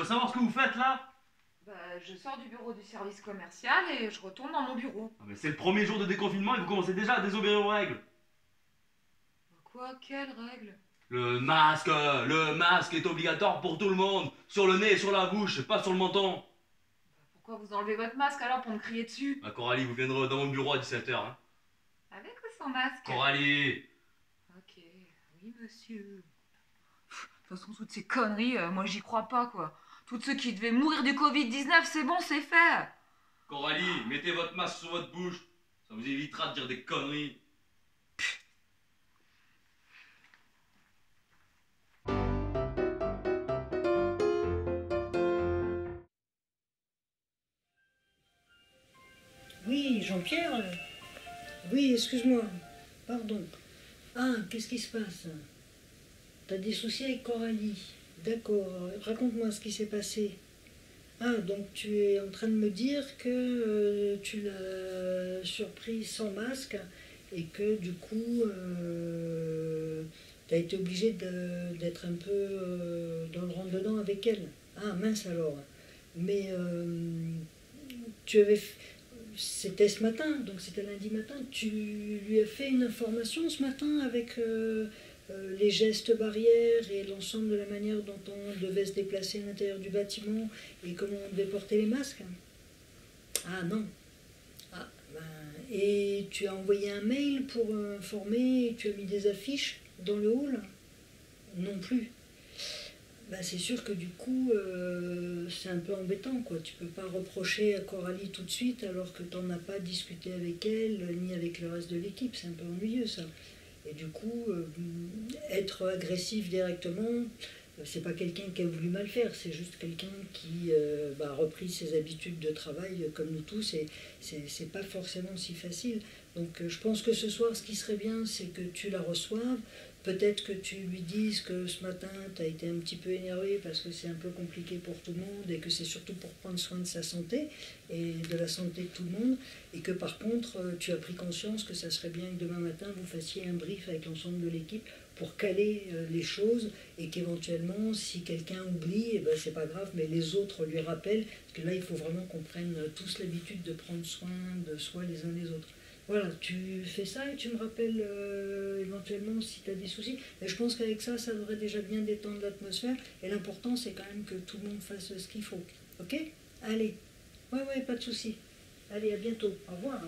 savoir ce que vous faites là? Bah, je sors du bureau du service commercial et je retourne dans mon bureau. Ah, mais c'est le premier jour de déconfinement et vous commencez déjà à désobéir aux règles. Quoi? Quelle règle? Le masque est obligatoire pour tout le monde, sur le nez et sur la bouche, pas sur le menton. Pourquoi vous enlevez votre masque alors pour me crier dessus? Ah, Coralie, vous viendrez dans mon bureau à 17h. Hein. Avec ou sans masque? Coralie! Ok, oui monsieur. De toute façon, toutes ces conneries, moi j'y crois pas quoi. Tous ceux qui devaient mourir du Covid-19, c'est bon, c'est fait. Coralie, mettez votre masque sur votre bouche, ça vous évitera de dire des conneries. Oui, Jean-Pierre. Oui, excuse-moi. Pardon. Ah, qu'est-ce qui se passe? T'as des soucis avec Coralie. D'accord. Raconte-moi ce qui s'est passé. Ah, donc tu es en train de me dire que tu l'as surprise sans masque et que du coup, t'as été obligé d'être un peu dans le rentre-dedans avec elle. Ah, mince alors. Mais tu avais... C'était ce matin, donc c'était lundi matin. Tu lui as fait une information ce matin avec les gestes barrières et l'ensemble de la manière dont on devait se déplacer à l'intérieur du bâtiment et comment on devait porter les masques? Ah non. Ah, ben, et tu as envoyé un mail pour informer et tu as mis des affiches dans le hall? Non plus. Bah, c'est sûr que du coup, c'est un peu embêtant, quoi. Tu peux pas reprocher à Coralie tout de suite alors que tu n'en as pas discuté avec elle, ni avec le reste de l'équipe. C'est un peu ennuyeux, ça. Et du coup, être agressif directement, c'est pas quelqu'un qui a voulu mal faire, c'est juste quelqu'un qui a repris ses habitudes de travail comme nous tous, et c'est pas forcément si facile. Donc je pense que ce soir, ce qui serait bien, c'est que tu la reçoives. Peut-être que tu lui dises que ce matin, tu as été un petit peu énervé parce que c'est un peu compliqué pour tout le monde et que c'est surtout pour prendre soin de sa santé et de la santé de tout le monde. Et que par contre, tu as pris conscience que ça serait bien que demain matin, vous fassiez un brief avec l'ensemble de l'équipe pour caler les choses et qu'éventuellement, si quelqu'un oublie, eh ben, c'est pas grave, mais les autres lui rappellent. Parce que là, il faut vraiment qu'on prenne tous l'habitude de prendre soin de soi les uns les autres. Voilà, tu fais ça et tu me rappelles éventuellement si tu as des soucis. Mais je pense qu'avec ça, ça devrait déjà bien détendre l'atmosphère. Et l'important, c'est quand même que tout le monde fasse ce qu'il faut. Ok? Allez. Ouais, pas de soucis. Allez, à bientôt. Au revoir.